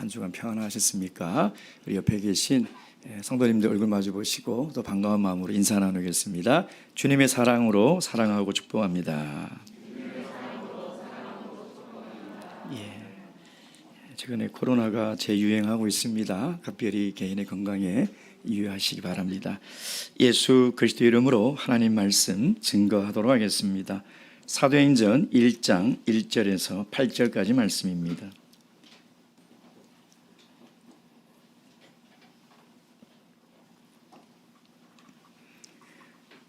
한 주간 평안하셨습니까? 우리 옆에 계신 성도님들 얼굴 마주 보시고 또 반가운 마음으로 인사 나누겠습니다. 주님의 사랑으로 사랑하고 축복합니다. 최근에 코로나가 재유행하고 있습니다. 각별히 개인의 건강에 유의하시기 바랍니다. 예수 그리스도 이름으로 하나님 말씀 증거하도록 하겠습니다. 사도행전 1장 1절에서 8절까지 말씀입니다.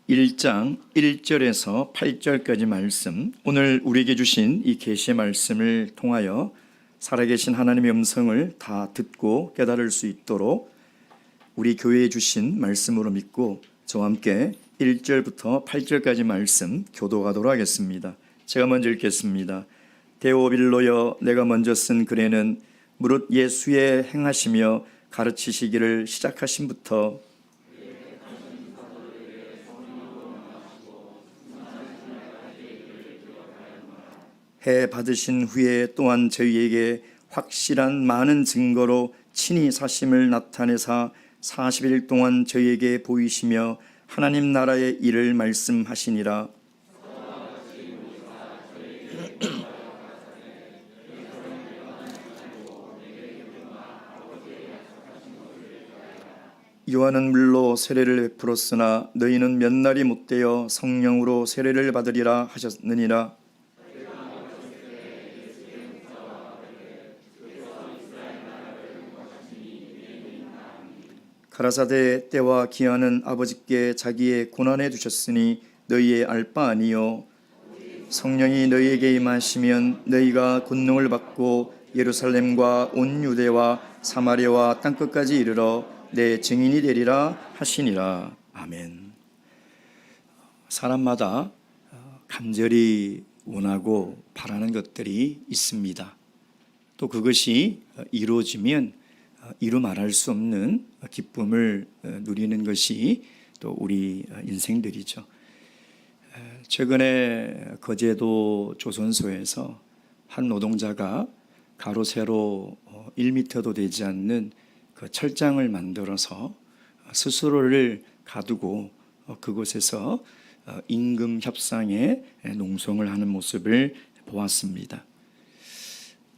1장 1절에서 8절까지 말씀, 오늘 우리에게 주신 이 계시의 말씀을 통하여 살아계신 하나님의 음성을 다 듣고 깨달을 수 있도록 우리 교회에 주신 말씀으로 믿고 저와 함께 1절부터 8절까지 말씀 교도하도록 하겠습니다. 제가 먼저 읽겠습니다. 데오빌로여, 내가 먼저 쓴 글에는 무릇 예수의 행하시며 가르치시기를 시작하신부터 해 받으신 후에 또한 저희에게 확실한 많은 증거로 친히 사심을 나타내사 40일 동안 저희에게 보이시며 하나님 나라의 일을 말씀하시니라. 요한은 물로 세례를 베풀었으나 너희는 몇 날이 못되어 성령으로 세례를 받으리라 하셨느니라. 가라사대 때와 기한은 아버지께 자기의 고난해 두셨으니 너희의 알 바 아니요. 성령이 너희에게 임하시면 너희가 권능을 받고 예루살렘과 온 유대와 사마리아와 땅끝까지 이르러 내 증인이 되리라 하시니라. 아멘. 사람마다 간절히 원하고 바라는 것들이 있습니다. 또 그것이 이루어지면 이루 말할 수 없는 기쁨을 누리는 것이 또 우리 인생들이죠. 최근에 거제도 조선소에서 한 노동자가 가로 세로 1m도 되지 않는 그 철장을 만들어서 스스로를 가두고 그곳에서 임금 협상에 농성을 하는 모습을 보았습니다.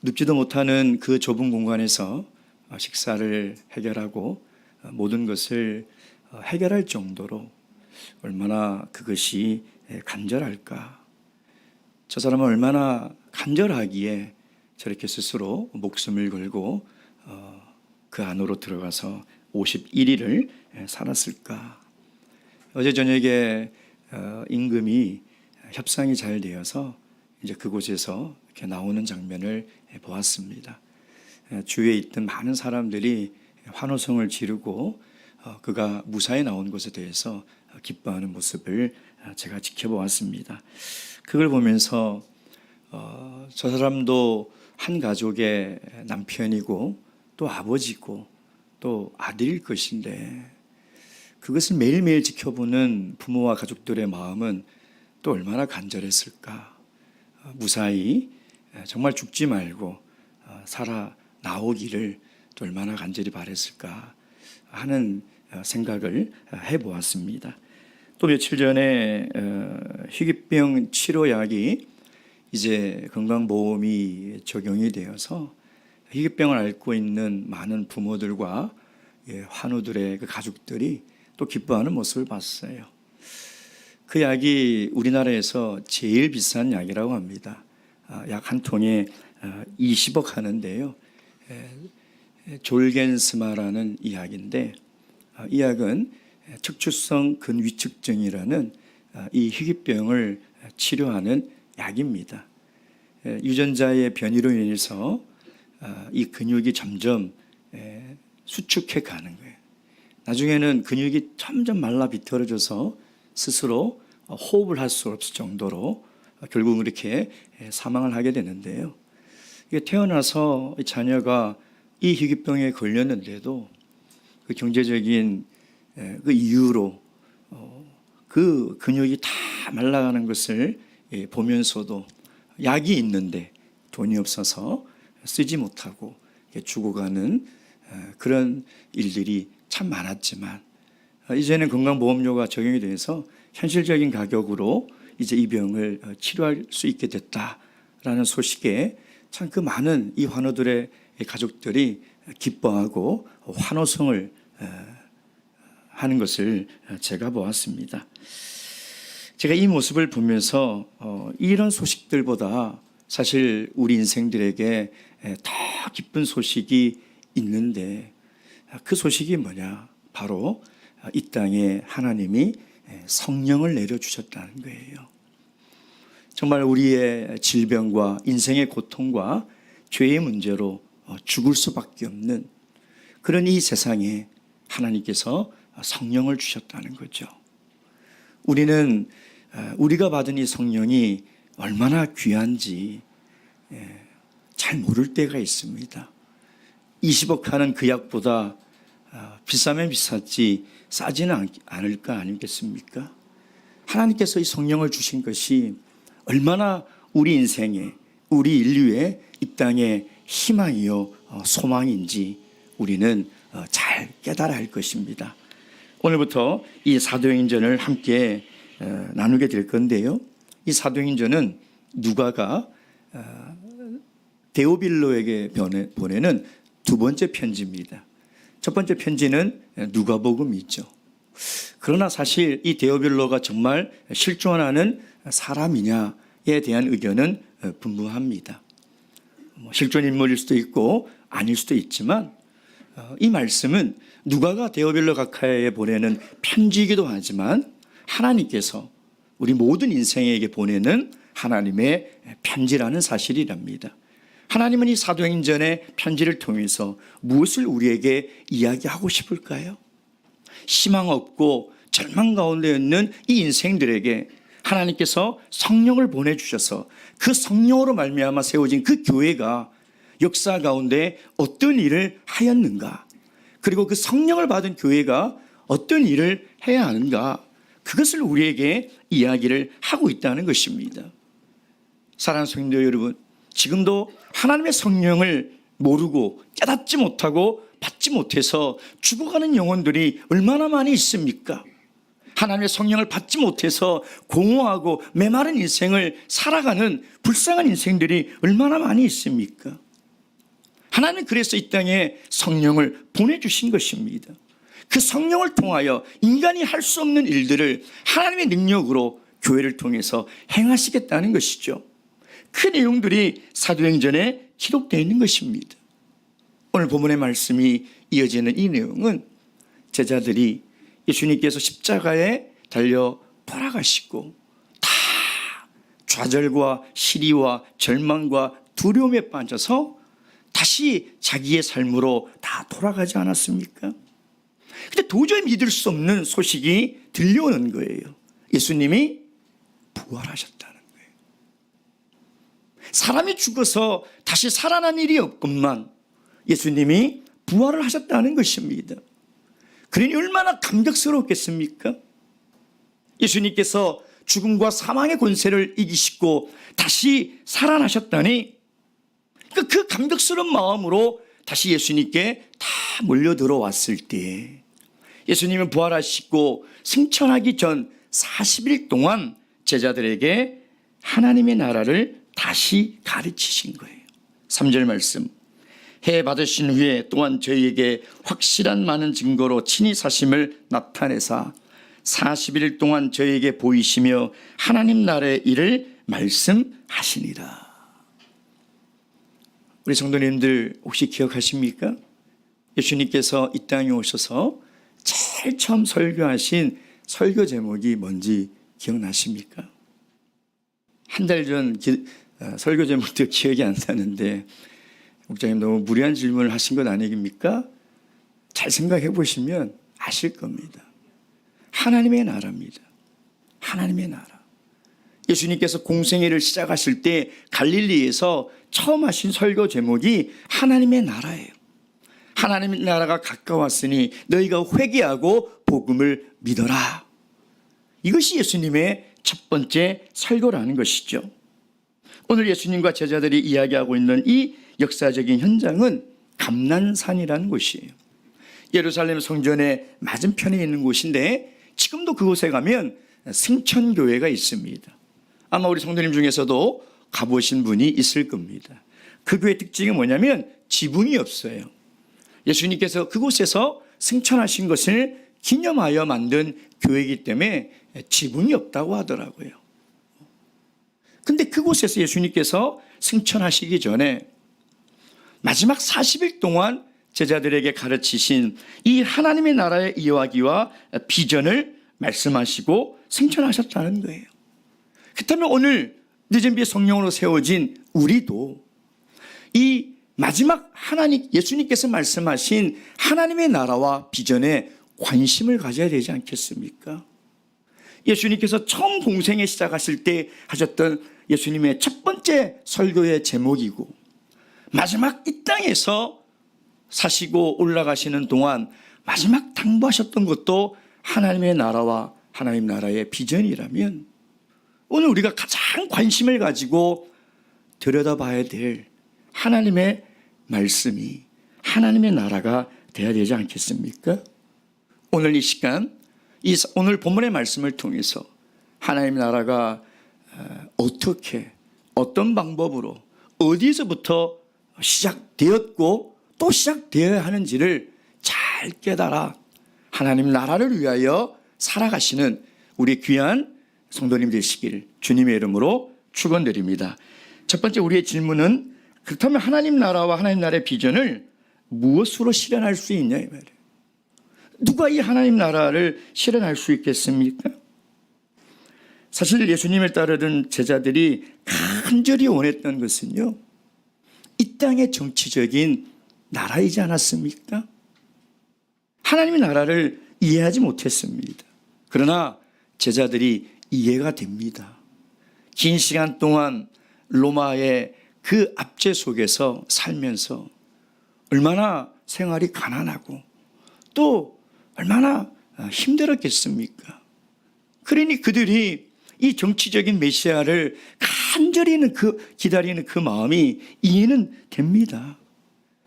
눕지도 못하는 그 좁은 공간에서 식사를 해결하고 모든 것을 해결할 정도로 얼마나 그것이 간절할까. 저 사람은 얼마나 간절하기에 저렇게 스스로 목숨을 걸고 그 안으로 들어가서 51일을 살았을까. 어제 저녁에 임금이 협상이 잘 되어서 이제 그곳에서 이렇게 나오는 장면을 보았습니다. 주위에 있던 많은 사람들이 환호성을 지르고 그가 무사히 나온 것에 대해서 기뻐하는 모습을 제가 지켜보았습니다. 그걸 보면서 저 사람도 한 가족의 남편이고 또 아버지고 또 아들일 것인데 그것을 매일매일 지켜보는 부모와 가족들의 마음은 또 얼마나 간절했을까. 무사히 정말 죽지 말고 살아 나오기를 또 얼마나 간절히 바랬을까 하는 생각을 해보았습니다. 또 며칠 전에 희귀병 치료약이 이제 건강보험이 적용이 되어서 희귀병을 앓고 있는 많은 부모들과 환우들의 그 가족들이 또 기뻐하는 모습을 봤어요. 그 약이 우리나라에서 제일 비싼 약이라고 합니다. 약 한 통에 20억 하는데요. 졸겐스마라는 이 약인데 이 약은 척추성 근위축증이라는 이 희귀병을 치료하는 약입니다. 유전자의 변이로 인해서 이 근육이 점점 수축해 가는 거예요. 나중에는 근육이 점점 말라 비틀어져서 스스로 호흡을 할 수 없을 정도로 결국 이렇게 사망을 하게 되는데요. 태어나서 자녀가 이 희귀병에 걸렸는데도 그 경제적인 그 이유로 그 근육이 다 말라가는 것을 보면서도 약이 있는데 돈이 없어서 쓰지 못하고 죽어가는 그런 일들이 참 많았지만 이제는 건강보험료가 적용이 돼서 현실적인 가격으로 이제 이 병을 치료할 수 있게 됐다라는 소식에 참 그 많은 이 환우들의 가족들이 기뻐하고 환호성을 하는 것을 제가 보았습니다. 제가 이 모습을 보면서 이런 소식들보다 사실 우리 인생들에게 더 기쁜 소식이 있는데 그 소식이 뭐냐? 바로 이 땅에 하나님이 성령을 내려주셨다는 거예요. 정말 우리의 질병과 인생의 고통과 죄의 문제로 죽을 수밖에 없는 그런 이 세상에 하나님께서 성령을 주셨다는 거죠. 우리는 우리가 받은 이 성령이 얼마나 귀한지 잘 모를 때가 있습니다. 20억 하는 그 약보다 비싸면 비쌌지 싸지는 않을까 아니겠습니까? 하나님께서 이 성령을 주신 것이 얼마나 우리 인생에 우리 인류의 이 땅의 희망이요 소망인지 우리는 잘 깨달아야 할 것입니다. 오늘부터 이 사도행전을 함께 나누게 될 건데요. 이 사도행전은 누가가 데오빌로에게 보내는 두 번째 편지입니다. 첫 번째 편지는 누가복음이죠. 그러나 사실 이 데오빌로가 정말 실존하는 사람이냐에 대한 의견은 분분합니다. 실존 인물일 수도 있고 아닐 수도 있지만 이 말씀은 누가가 데오빌로 각하에 보내는 편지이기도 하지만 하나님께서 우리 모든 인생에게 보내는 하나님의 편지라는 사실이랍니다. 하나님은 이 사도행전의 편지를 통해서 무엇을 우리에게 이야기하고 싶을까요? 희망 없고 절망 가운데 있는 이 인생들에게 하나님께서 성령을 보내주셔서 그 성령으로 말미암아 세워진 그 교회가 역사 가운데 어떤 일을 하였는가, 그리고 그 성령을 받은 교회가 어떤 일을 해야 하는가, 그것을 우리에게 이야기를 하고 있다는 것입니다. 사랑하는 성도 여러분, 지금도 하나님의 성령을 모르고 깨닫지 못하고 받지 못해서 죽어가는 영혼들이 얼마나 많이 있습니까? 하나님의 성령을 받지 못해서 공허하고 메마른 인생을 살아가는 불쌍한 인생들이 얼마나 많이 있습니까? 하나님은 그래서 이 땅에 성령을 보내주신 것입니다. 그 성령을 통하여 인간이 할 수 없는 일들을 하나님의 능력으로 교회를 통해서 행하시겠다는 것이죠. 그 내용들이 사도행전에 기록되어 있는 것입니다. 오늘 본문의 말씀이 이어지는 이 내용은 제자들이 예수님께서 십자가에 달려 돌아가시고 다 좌절과 시리와 절망과 두려움에 빠져서 다시 자기의 삶으로 다 돌아가지 않았습니까? 근데 도저히 믿을 수 없는 소식이 들려오는 거예요. 예수님이 부활하셨다는 거예요. 사람이 죽어서 다시 살아난 일이 없건만 예수님이 부활을 하셨다는 것입니다. 그러니 얼마나 감격스럽겠습니까? 예수님께서 죽음과 사망의 권세를 이기시고 다시 살아나셨다니 그 감격스러운 마음으로 다시 예수님께 다 몰려들어왔을 때 예수님은 부활하시고 승천하기 전 40일 동안 제자들에게 하나님의 나라를 다시 가르치신 거예요. 3절 말씀, 해 받으신 후에 또한 저희에게 확실한 많은 증거로 친히 사심을 나타내사 40일 동안 저희에게 보이시며 하나님 나라의 일을 말씀하시니라. 우리 성도님들 혹시 기억하십니까? 예수님께서 이 땅에 오셔서 제일 처음 설교하신 설교 제목이 뭔지 기억나십니까? 한 달 전 설교 제목도 기억이 안 나는데 목사님 너무 무리한 질문을 하신 것 아닙니까? 잘 생각해 보시면 아실 겁니다. 하나님의 나라입니다. 하나님의 나라. 예수님께서 공생애를 시작하실 때 갈릴리에서 처음 하신 설교 제목이 하나님의 나라예요. 하나님의 나라가 가까웠으니 너희가 회개하고 복음을 믿어라. 이것이 예수님의 첫 번째 설교라는 것이죠. 오늘 예수님과 제자들이 이야기하고 있는 이 역사적인 현장은 감난산이라는 곳이에요. 예루살렘 성전의 맞은편에 있는 곳인데 지금도 그곳에 가면 승천교회가 있습니다. 아마 우리 성도님 중에서도 가보신 분이 있을 겁니다. 그 교회 특징이 뭐냐면 지붕이 없어요. 예수님께서 그곳에서 승천하신 것을 기념하여 만든 교회이기 때문에 지붕이 없다고 하더라고요. 근데 그곳에서 예수님께서 승천하시기 전에 마지막 40일 동안 제자들에게 가르치신 이 하나님의 나라의 이야기와 비전을 말씀하시고 승천하셨다는 거예요. 그렇다면 오늘 늦은 비의 성령으로 세워진 우리도 이 마지막 예수님께서 말씀하신 하나님의 나라와 비전에 관심을 가져야 되지 않겠습니까? 예수님께서 처음 공생에 시작하실 때 하셨던 예수님의 첫 번째 설교의 제목이고 마지막 이 땅에서 사시고 올라가시는 동안 마지막 당부하셨던 것도 하나님의 나라와 하나님 나라의 비전이라면 오늘 우리가 가장 관심을 가지고 들여다봐야 될 하나님의 말씀이 하나님의 나라가 돼야 되지 않겠습니까? 오늘 이 시간 오늘 본문의 말씀을 통해서 하나님 나라가 어떻게 어떤 방법으로 어디서부터 시작되었고 또 시작되어야 하는지를 잘 깨달아 하나님 나라를 위하여 살아가시는 우리 귀한 성도님 되시길 주님의 이름으로 축원드립니다. 첫 번째 우리의 질문은 그렇다면 하나님 나라와 하나님 나라의 비전을 무엇으로 실현할 수 있냐 이 말이에요. 누가 이 하나님 나라를 실현할 수 있겠습니까? 사실 예수님을 따르던 제자들이 간절히 원했던 것은요, 이 땅의 정치적인 나라이지 않았습니까? 하나님의 나라를 이해하지 못했습니다. 그러나 제자들이 이해가 됩니다. 긴 시간 동안 로마의 그 압제 속에서 살면서 얼마나 생활이 가난하고 또 얼마나 힘들었겠습니까? 그러니 그들이 이 정치적인 메시아를 간절히 기다리는 그 마음이 이해는 됩니다.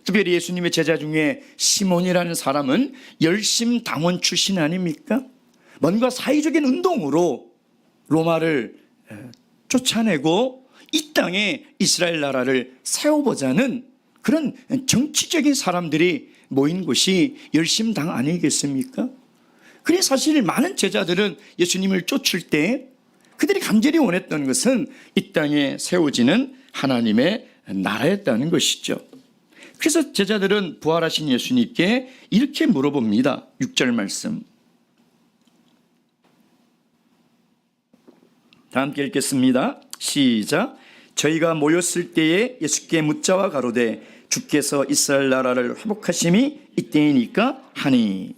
특별히 예수님의 제자 중에 시몬이라는 사람은 열심당원 출신 아닙니까? 뭔가 사회적인 운동으로 로마를 쫓아내고 이 땅에 이스라엘 나라를 세워보자는 그런 정치적인 사람들이 모인 곳이 열심당 아니겠습니까? 그래 사실 많은 제자들은 예수님을 쫓을 때 그들이 간절히 원했던 것은 이 땅에 세워지는 하나님의 나라였다는 것이죠. 그래서 제자들은 부활하신 예수님께 이렇게 물어봅니다. 6절 말씀 다 함께 읽겠습니다. 시작. 저희가 모였을 때에 예수께 묻자와 가로되 주께서 이스라엘 나라를 회복하심이 이때이니까 하니.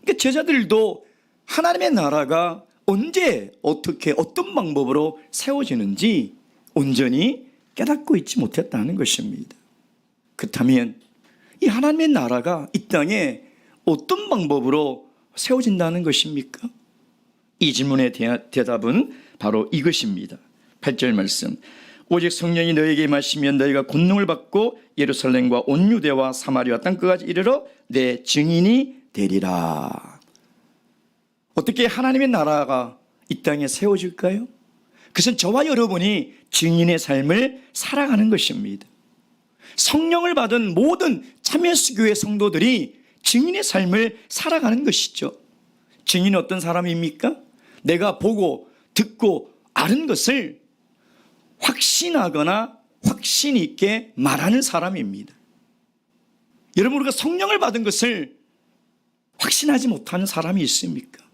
그러니까 제자들도 하나님의 나라가 언제 어떻게 어떤 방법으로 세워지는지 온전히 깨닫고 있지 못했다는 것입니다. 그렇다면 이 하나님의 나라가 이 땅에 어떤 방법으로 세워진다는 것입니까? 이 질문의 대답은 바로 이것입니다. 8절 말씀. 오직 성령이 너에게 임하시면 너희가 권능을 받고 예루살렘과 온 유대와 사마리아 땅끝까지 이르러 내 증인이 되리라. 어떻게 하나님의 나라가 이 땅에 세워질까요? 그것은 저와 여러분이 증인의 삶을 살아가는 것입니다. 성령을 받은 모든 참여스 교회 성도들이 증인의 삶을 살아가는 것이죠. 증인은 어떤 사람입니까? 내가 보고 듣고 아는 것을 확신하거나 확신 있게 말하는 사람입니다. 여러분, 우리가 성령을 받은 것을 확신하지 못하는 사람이 있습니까?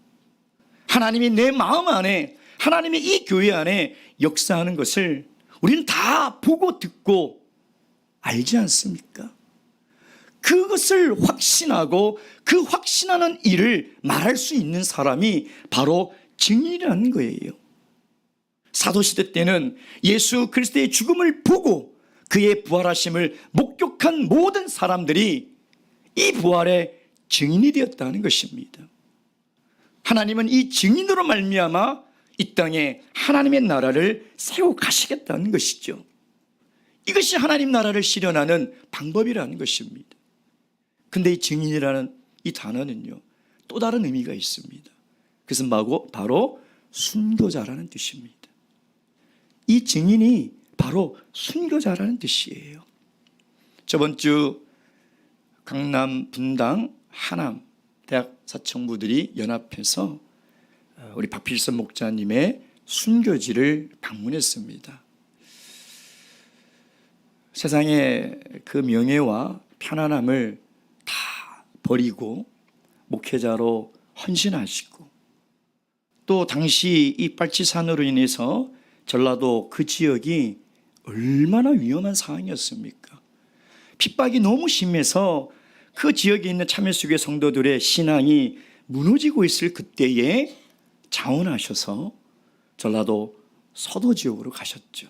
하나님이 내 마음 안에, 하나님이 이 교회 안에 역사하는 것을 우리는 다 보고 듣고 알지 않습니까? 그것을 확신하고 그 확신하는 일을 말할 수 있는 사람이 바로 증인이라는 거예요. 사도시대 때는 예수 그리스도의 죽음을 보고 그의 부활하심을 목격한 모든 사람들이 이 부활의 증인이 되었다는 것입니다. 하나님은 이 증인으로 말미암아 이 땅에 하나님의 나라를 세워 가시겠다는 것이죠. 이것이 하나님 나라를 실현하는 방법이라는 것입니다. 근데 이 증인이라는 이 단어는요, 또 다른 의미가 있습니다. 그것은 바로 순교자라는 뜻입니다. 이 증인이 바로 순교자라는 뜻이에요. 저번 주 강남, 분당, 하남 대학 사청부들이 연합해서 우리 박필선 목자님의 순교지를 방문했습니다. 세상의 그 명예와 편안함을 다 버리고 목회자로 헌신하시고, 또 당시 이 빨치산으로 인해서 전라도 그 지역이 얼마나 위험한 상황이었습니까? 핍박이 너무 심해서 그 지역에 있는 참여수교 성도들의 신앙이 무너지고 있을 그때에 자원하셔서 전라도 서도 지역으로 가셨죠.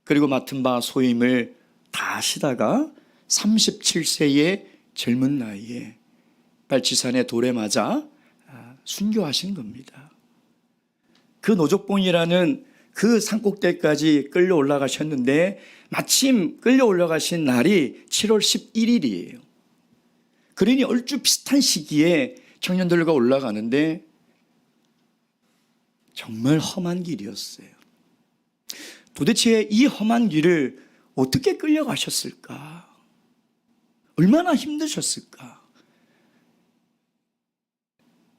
그리고 맡은 바 소임을 다 하시다가 37세의 젊은 나이에 빨치산의 돌에 맞아 순교하신 겁니다. 그 노족봉이라는 그 산꼭대기까지 끌려 올라가셨는데 마침 끌려 올라가신 날이 7월 11일이에요. 그러니 얼추 비슷한 시기에 청년들과 올라가는데 정말 험한 길이었어요. 도대체 이 험한 길을 어떻게 끌려가셨을까? 얼마나 힘드셨을까?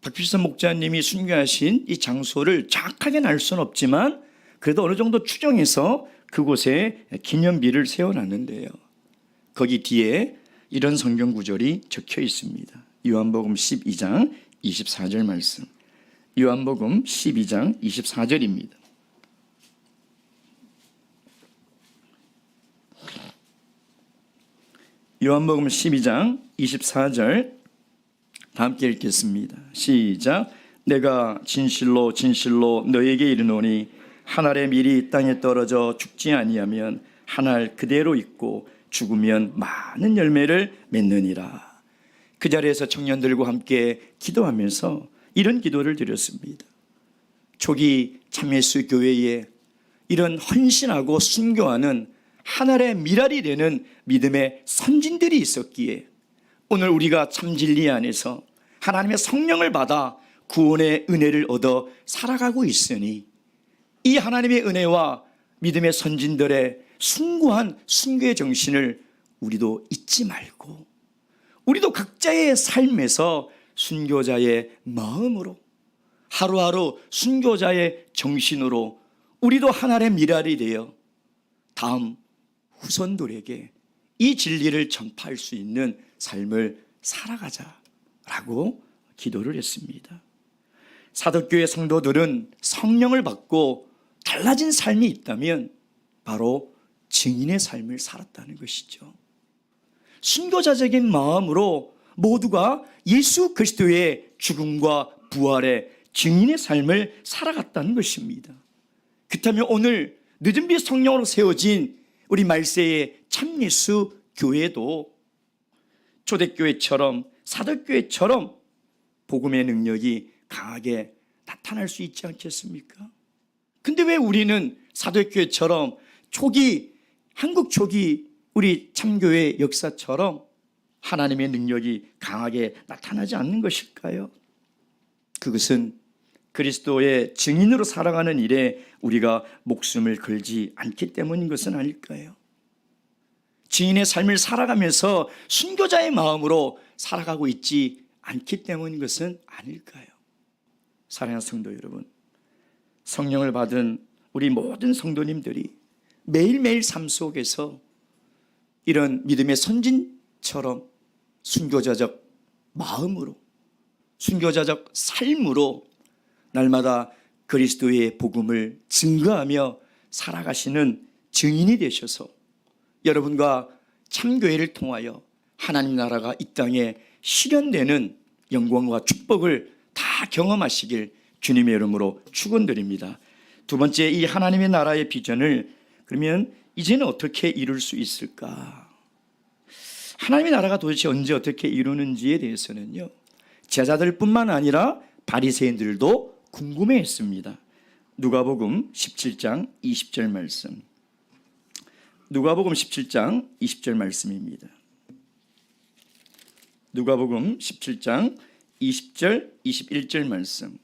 박필선 목자님이 순교하신 이 장소를 정확하게는 알 수는 없지만 그래도 어느 정도 추정해서 그곳에 기념비를 세워놨는데요. 거기 뒤에 이런 성경 구절이 적혀 있습니다. 요한복음 12장 24절 말씀. 요한복음 12장 24절입니다. 요한복음 12장 24절 다 함께 읽겠습니다. 시작. 내가 진실로 진실로 너에게 이르노니 한 알의 밀이 땅에 떨어져 죽지 아니하면 한 알 그대로 있고 죽으면 많은 열매를 맺느니라. 그 자리에서 청년들과 함께 기도하면서 이런 기도를 드렸습니다. 초기 참예수 교회에 이런 헌신하고 순교하는 하늘의 미랄이 되는 믿음의 선진들이 있었기에 오늘 우리가 참 진리 안에서 하나님의 성령을 받아 구원의 은혜를 얻어 살아가고 있으니 이 하나님의 은혜와 믿음의 선진들의 숭고한 순교의 정신을 우리도 잊지 말고 우리도 각자의 삶에서 순교자의 마음으로 하루하루 순교자의 정신으로 우리도 하나님의 미랄이 되어 다음 후손들에게 이 진리를 전파할 수 있는 삶을 살아가자라고 기도를 했습니다. 사도교회 성도들은 성령을 받고 달라진 삶이 있다면 바로 증인의 삶을 살았다는 것이죠. 순교자적인 마음으로 모두가 예수 그리스도의 죽음과 부활의 증인의 삶을 살아갔다는 것입니다. 그렇다면 오늘 늦은비 성령으로 세워진 우리 말세의 참예수 교회도 초대교회처럼 사도교회처럼 복음의 능력이 강하게 나타날 수 있지 않겠습니까? 근데 왜 우리는 사도교회처럼 한국 초기 우리 참교회 역사처럼 하나님의 능력이 강하게 나타나지 않는 것일까요? 그것은 그리스도의 증인으로 살아가는 일에 우리가 목숨을 걸지 않기 때문인 것은 아닐까요? 증인의 삶을 살아가면서 순교자의 마음으로 살아가고 있지 않기 때문인 것은 아닐까요? 사랑하는 성도 여러분, 성령을 받은 우리 모든 성도님들이 매일매일 삶 속에서 이런 믿음의 선진처럼 순교자적 마음으로 순교자적 삶으로 날마다 그리스도의 복음을 증거하며 살아가시는 증인이 되셔서 여러분과 참교회를 통하여 하나님 나라가 이 땅에 실현되는 영광과 축복을 다 경험하시길 주님의 이름으로 축원드립니다. 두 번째, 이 하나님의 나라의 비전을 그러면 이제는 어떻게 이룰 수 있을까? 하나님의 나라가 도대체 언제 어떻게 이루는지에 대해서는요, 제자들뿐만 아니라 바리새인들도 궁금해했습니다. 누가복음 17장 20절 말씀. 누가복음 17장 20절 말씀입니다. 누가복음 17장 20절 21절 말씀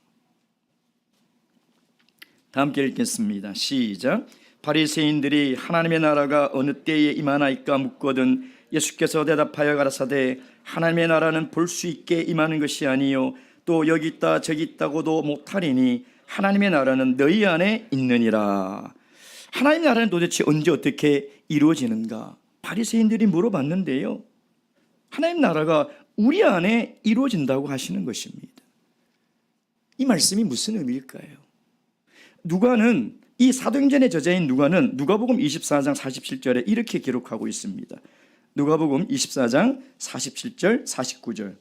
다 함께 읽겠습니다. 시작. 바리새인들이 하나님의 나라가 어느 때에 임하나이까 묻거든 예수께서 대답하여 가라사대 하나님의 나라는 볼 수 있게 임하는 것이 아니요 또 여기 있다 저기 있다고도 못하리니 하나님의 나라는 너희 안에 있느니라. 하나님의 나라는 도대체 언제 어떻게 이루어지는가? 바리새인들이 물어봤는데요, 하나님 나라가 우리 안에 이루어진다고 하시는 것입니다. 이 말씀이 무슨 의미일까요? 누가는, 이 사도행전의 저자인 누가는 누가복음 24장 47절에 이렇게 기록하고 있습니다. 누가복음 24장 47절 49절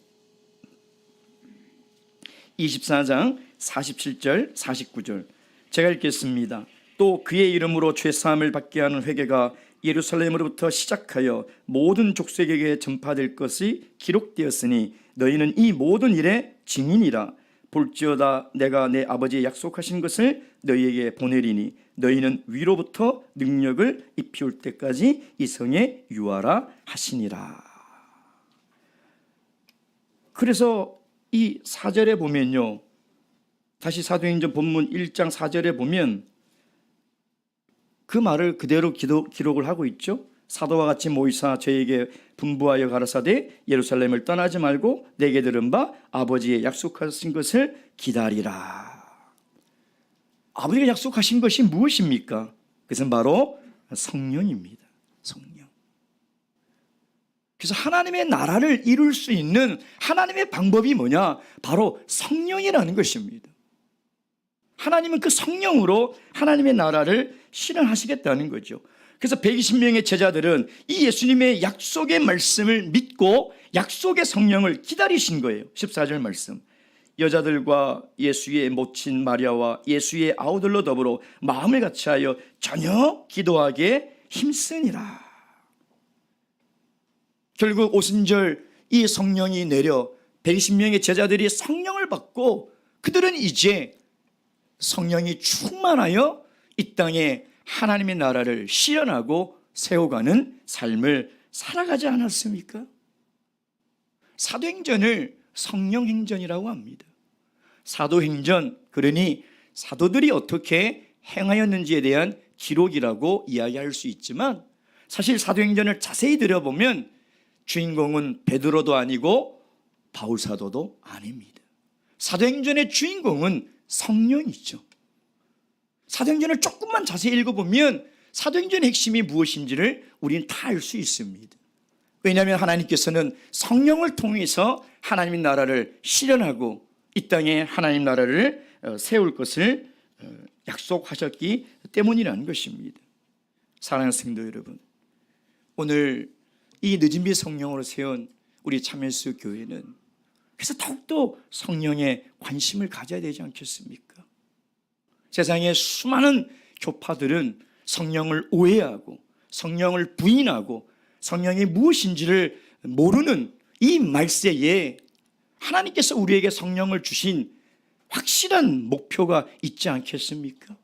24장 47절 49절 제가 읽겠습니다. 또 그의 이름으로 죄사함을 받게 하는 회개가 예루살렘으로부터 시작하여 모든 족속에게 전파될 것이 기록되었으니 너희는 이 모든 일의 증인이라. 볼지어다 내가 내 아버지의 약속하신 것을 너희에게 보내리니 너희는 위로부터 능력을 입히올 때까지 이 성에 유하라 하시니라. 그래서 이 4절에 보면요, 다시 사도행전 본문 1장 4절에 보면 그 말을 그대로 기록을 하고 있죠. 사도와 같이 모이사 저에게 분부하여 가라사대 예루살렘을 떠나지 말고 내게 들은 바 아버지의 약속하신 것을 기다리라. 아버지가 약속하신 것이 무엇입니까? 그것은 바로 성령입니다. 성령. 그래서 하나님의 나라를 이룰 수 있는 하나님의 방법이 뭐냐? 바로 성령이라는 것입니다. 하나님은 그 성령으로 하나님의 나라를 실현하시겠다는 거죠. 그래서 120명의 제자들은 이 예수님의 약속의 말씀을 믿고 약속의 성령을 기다리신 거예요. 14절 말씀. 여자들과 예수의 모친 마리아와 예수의 아우들로 더불어 마음을 같이하여 저녁 기도하기에 힘쓰니라. 결국 오순절 이 성령이 내려 120명의 제자들이 성령을 받고 그들은 이제 성령이 충만하여 이 땅에 하나님의 나라를 실현하고 세워가는 삶을 살아가지 않았습니까? 사도행전을 성령행전이라고 합니다. 사도행전, 그러니 사도들이 어떻게 행하였는지에 대한 기록이라고 이야기할 수 있지만 사실 사도행전을 자세히 들여보면 주인공은 베드로도 아니고 바울사도도 아닙니다. 사도행전의 주인공은 성령이죠. 사도행전을 조금만 자세히 읽어보면 사도행전의 핵심이 무엇인지를 우리는 다 알 수 있습니다. 왜냐하면 하나님께서는 성령을 통해서 하나님의 나라를 실현하고 이 땅에 하나님 나라를 세울 것을 약속하셨기 때문이라는 것입니다. 사랑하는 성도 여러분, 오늘 이 늦은비 성령으로 세운 우리 참예수 교회는 그래서 더욱더 성령에 관심을 가져야 되지 않겠습니까? 세상의 수많은 교파들은 성령을 오해하고 성령을 부인하고 성령이 무엇인지를 모르는 이 말세에 하나님께서 우리에게 성령을 주신 확실한 목표가 있지 않겠습니까?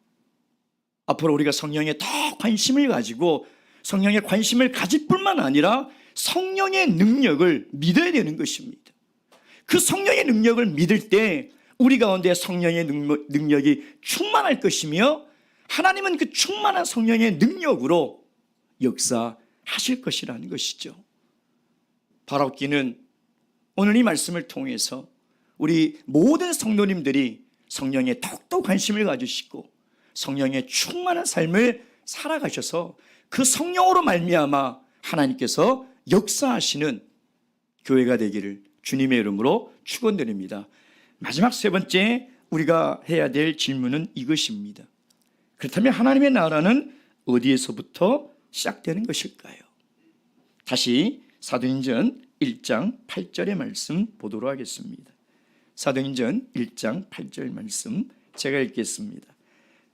앞으로 우리가 성령에 더 관심을 가지고 성령에 관심을 가질 뿐만 아니라 성령의 능력을 믿어야 되는 것입니다. 그 성령의 능력을 믿을 때 우리 가운데 성령의 능력이 충만할 것이며 하나님은 그 충만한 성령의 능력으로 역사하실 것이라는 것이죠. 바라옵기는 오늘 이 말씀을 통해서 우리 모든 성도님들이 성령에 더욱더 관심을 가지시고 성령의 충만한 삶을 살아가셔서 그 성령으로 말미암아 하나님께서 역사하시는 교회가 되기를 주님의 이름으로 축원드립니다. 마지막 세 번째 우리가 해야 될 질문은 이것입니다. 그렇다면 하나님의 나라는 어디에서부터 시작되는 것일까요? 다시 사도행전 1장 8절의 말씀 보도록 하겠습니다. 사도행전 1장 8절 말씀 제가 읽겠습니다.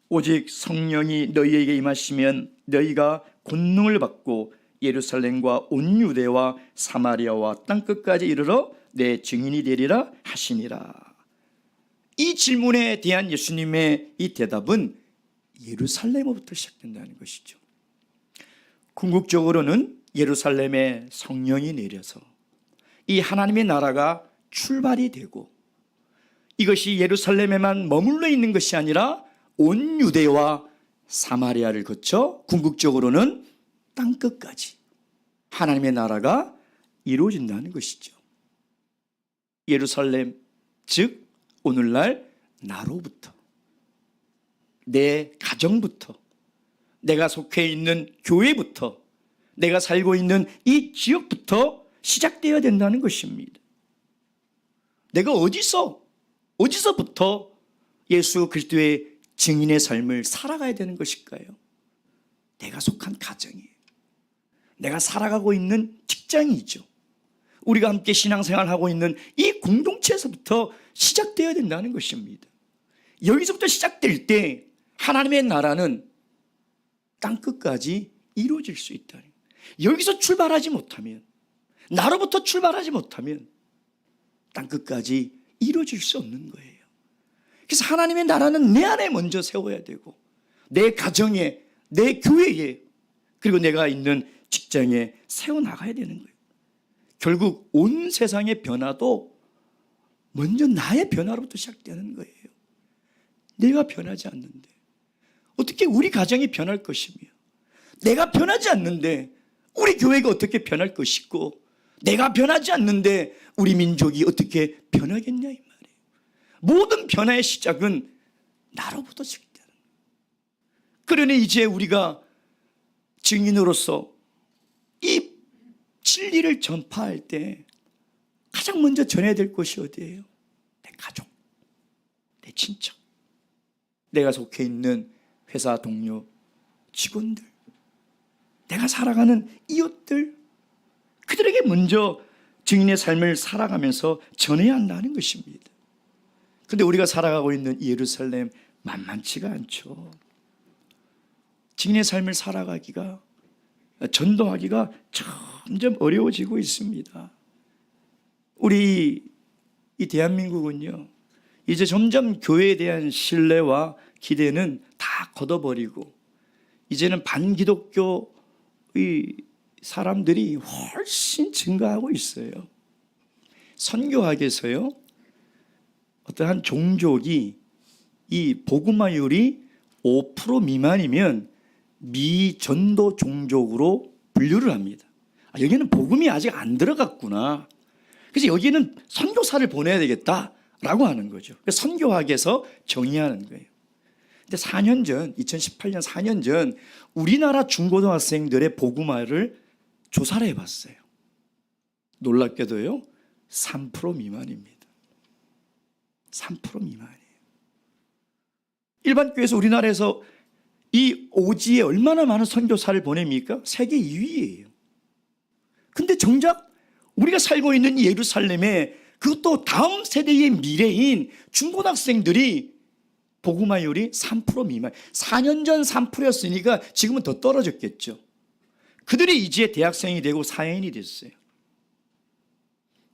오직 성령이 너희에게 임하시면 너희가 권능을 받고 예루살렘과 온 유대와 사마리아와 땅끝까지 이르러 내 증인이 되리라 하시니라. 이 질문에 대한 예수님의 이 대답은 예루살렘으로부터 시작된다는 것이죠. 궁극적으로는 예루살렘에 성령이 내려서 이 하나님의 나라가 출발이 되고 이것이 예루살렘에만 머물러 있는 것이 아니라 온 유대와 사마리아를 거쳐 궁극적으로는 땅끝까지 하나님의 나라가 이루어진다는 것이죠. 예루살렘, 즉 오늘날 나로부터, 내 가정부터, 내가 속해 있는 교회부터, 내가 살고 있는 이 지역부터 시작되어야 된다는 것입니다. 내가 어디서부터 예수 그리스도의 증인의 삶을 살아가야 되는 것일까요? 내가 속한 가정이에요. 내가 살아가고 있는 직장이죠. 우리가 함께 신앙생활하고 있는 이 공동체에서부터 시작되어야 된다는 것입니다. 여기서부터 시작될 때 하나님의 나라는 땅끝까지 이루어질 수 있다. 여기서 출발하지 못하면, 나로부터 출발하지 못하면 땅끝까지 이루어질 수 없는 거예요. 그래서 하나님의 나라는 내 안에 먼저 세워야 되고 내 가정에, 내 교회에, 그리고 내가 있는 직장에 세워나가야 되는 거예요. 결국 온 세상의 변화도 먼저 나의 변화로부터 시작되는 거예요. 내가 변하지 않는데 어떻게 우리 가정이 변할 것이며, 내가 변하지 않는데 우리 교회가 어떻게 변할 것이고, 내가 변하지 않는데 우리 민족이 어떻게 변하겠냐 이 말이에요. 모든 변화의 시작은 나로부터 시작되는 거예요. 그러니 이제 우리가 증인으로서 이 진리를 전파할 때 가장 먼저 전해야 될 것이 어디예요? 내 가족, 내 친척, 내가 속해 있는 회사 동료, 직원들, 내가 살아가는 이웃들, 그들에게 먼저 증인의 삶을 살아가면서 전해야 한다는 것입니다. 그런데 우리가 살아가고 있는 예루살렘 만만치가 않죠. 증인의 삶을 살아가기가, 전도하기가 점점 어려워지고 있습니다. 우리 이 대한민국은요, 이제 점점 교회에 대한 신뢰와 기대는 다 걷어버리고 이제는 반기독교의 사람들이 훨씬 증가하고 있어요. 선교학에서요, 어떠한 종족이 이 복음화율이 5% 미만이면 미전도 종족으로 분류를 합니다. 여기는 복음이 아직 안 들어갔구나. 그래서 여기는 선교사를 보내야 되겠다라고 하는 거죠. 선교학에서 정의하는 거예요. 근데 4년 전, 2018년 4년 전 우리나라 중고등학생들의 복음화를 조사를 해봤어요. 놀랍게도요, 3% 미만입니다. 3% 미만이에요. 일반 교회에서 우리나라에서 이 오지에 얼마나 많은 선교사를 보냅니까? 세계 2위예요. 근데 정작 우리가 살고 있는 이 예루살렘에, 그것도 다음 세대의 미래인 중고등학생들이 복음화율이 3% 미만. 4년 전 3%였으니까 지금은 더 떨어졌겠죠. 그들이 이제 대학생이 되고 사회인이 됐어요.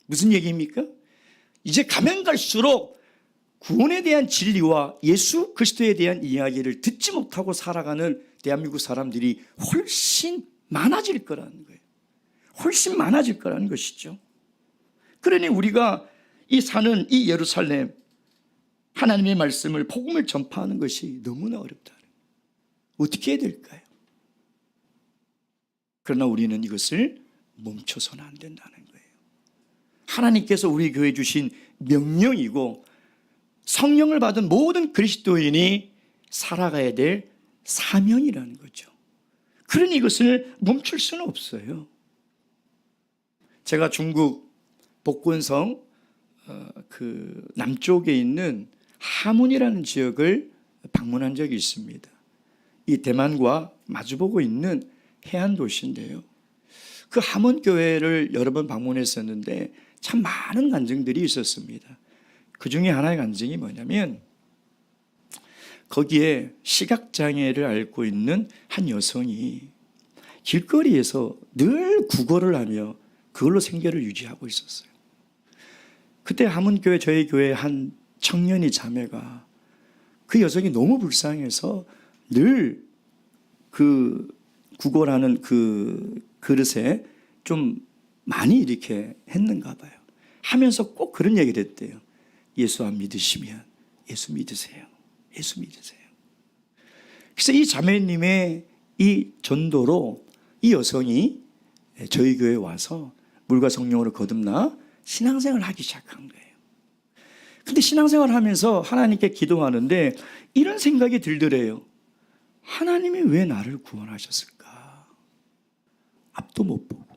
무슨 얘기입니까? 이제 가면 갈수록 구원에 대한 진리와 예수 그리스도에 대한 이야기를 듣지 못하고 살아가는 대한민국 사람들이 훨씬 많아질 거라는 거예요. 훨씬 많아질 거라는 것이죠. 그러니 우리가 이 사는 이 예루살렘, 하나님의 말씀을, 복음을 전파하는 것이 너무나 어렵다. 어떻게 해야 될까요? 그러나 우리는 이것을 멈춰서는 안 된다는 거예요. 하나님께서 우리 교회에 주신 명령이고 성령을 받은 모든 그리스도인이 살아가야 될 사명이라는 거죠. 그러니 이것을 멈출 수는 없어요. 제가 중국 복건성 그 남쪽에 있는 하문이라는 지역을 방문한 적이 있습니다. 이 대만과 마주보고 있는 해안 도시인데요. 그 하문 교회를 여러 번 방문했었는데 참 많은 간증들이 있었습니다. 그 중에 하나의 간증이 뭐냐면, 거기에 시각장애를 앓고 있는 한 여성이 길거리에서 늘 구걸을 하며 그걸로 생계를 유지하고 있었어요. 그때 하문교회, 저희 교회 한 청년이 자매가 그 여성이 너무 불쌍해서 늘 그 구걸하는 그 그릇에 좀 많이 이렇게 했는가 봐요. 하면서 꼭 그런 얘기를 했대요. 예수 안 믿으시면 예수 믿으세요. 예수 믿으세요. 그래서 이 자매님의 이 전도로 이 여성이 저희 교회에 와서 물과 성령으로 거듭나 신앙생활을 하기 시작한 거예요. 근데 신앙생활을 하면서 하나님께 기도하는데 이런 생각이 들더래요. 하나님이 왜 나를 구원하셨을까? 앞도 못 보고,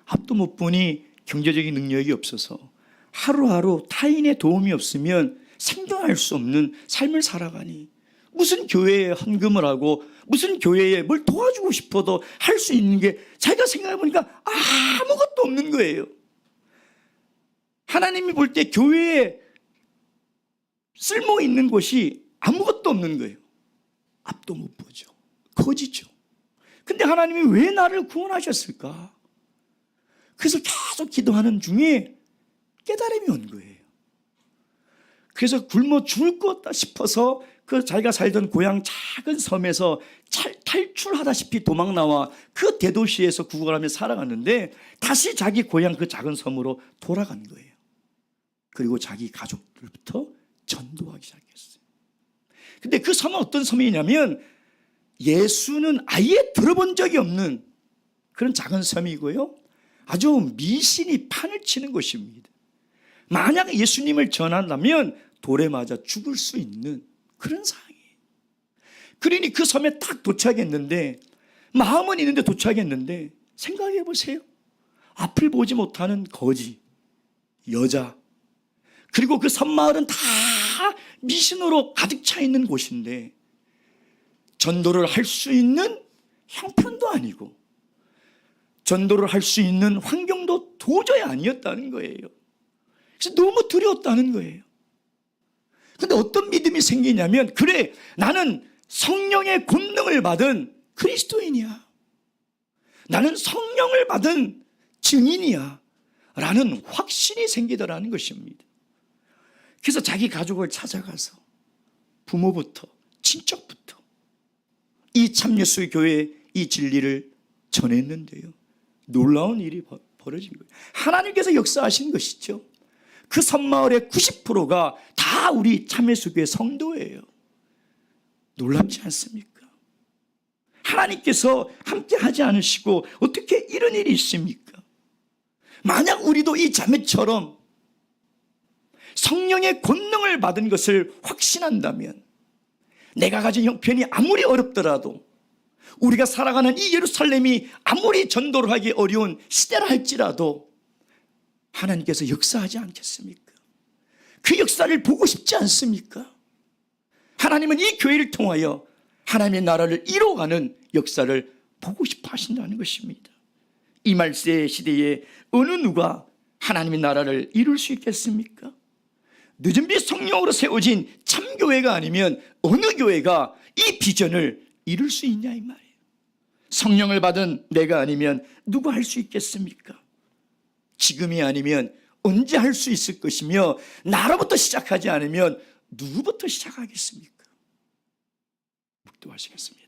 앞도 못 보니 경제적인 능력이 없어서 하루하루 타인의 도움이 없으면 생존할 수 없는 삶을 살아가니 무슨 교회에 헌금을 하고 무슨 교회에 뭘 도와주고 싶어도 할 수 있는 게 자기가 생각해 보니까 아무것도 없는 거예요. 하나님이 볼 때 교회에 쓸모 있는 곳이 아무것도 없는 거예요. 앞도 못 보죠. 거지죠. 근데 하나님이 왜 나를 구원하셨을까? 그래서 계속 기도하는 중에 깨달음이 온 거예요. 그래서 굶어 죽을 것 같다 싶어서 그 자기가 살던 고향 작은 섬에서 탈출하다시피 도망 나와 그 대도시에서 구걸하며 살아갔는데 다시 자기 고향 그 작은 섬으로 돌아간 거예요. 그리고 자기 가족들부터 전도하기 시작했어요. 근데 그 섬은 어떤 섬이냐면 예수는 아예 들어본 적이 없는 그런 작은 섬이고요. 아주 미신이 판을 치는 곳입니다. 만약 예수님을 전한다면 돌에 맞아 죽을 수 있는 그런 상황이에요. 그러니 그 섬에 딱 도착했는데 마음은 있는데 도착했는데 생각해 보세요. 앞을 보지 못하는 거지, 여자, 그리고 그 섬마을은 다 미신으로 가득 차 있는 곳인데 전도를 할 수 있는 형편도 아니고 전도를 할 수 있는 환경도 도저히 아니었다는 거예요. 그래서 너무 두려웠다는 거예요. 근데 어떤 믿음이 생기냐면 그래, 나는 성령의 권능을 받은 그리스도인이야, 나는 성령을 받은 증인이야 라는 확신이 생기더라는 것입니다. 그래서 자기 가족을 찾아가서 부모부터 친척부터 이 참예수 교회의 이 진리를 전했는데요, 놀라운 일이 벌어진 거예요. 하나님께서 역사하신 것이죠. 그 섬마을의 90%가 다 우리 참예수 교회 성도예요. 놀랍지 않습니까? 하나님께서 함께 하지 않으시고 어떻게 이런 일이 있습니까? 만약 우리도 이 자매처럼 성령의 권능을 받은 것을 확신한다면 내가 가진 형편이 아무리 어렵더라도 우리가 살아가는 이 예루살렘이 아무리 전도를 하기 어려운 시대라 할지라도 하나님께서 역사하지 않겠습니까? 그 역사를 보고 싶지 않습니까? 하나님은 이 교회를 통하여 하나님의 나라를 이뤄가는 역사를 보고 싶어 하신다는 것입니다. 이 말세 시대에 어느 누가 하나님의 나라를 이룰 수 있겠습니까? 늦은 빛 성령으로 세워진 참교회가 아니면 어느 교회가 이 비전을 이룰 수 있냐 이 말이에요. 성령을 받은 내가 아니면 누가 할 수 있겠습니까? 지금이 아니면 언제 할 수 있을 것이며 나로부터 시작하지 않으면 누구부터 시작하겠습니까? 묵도하시겠습니다.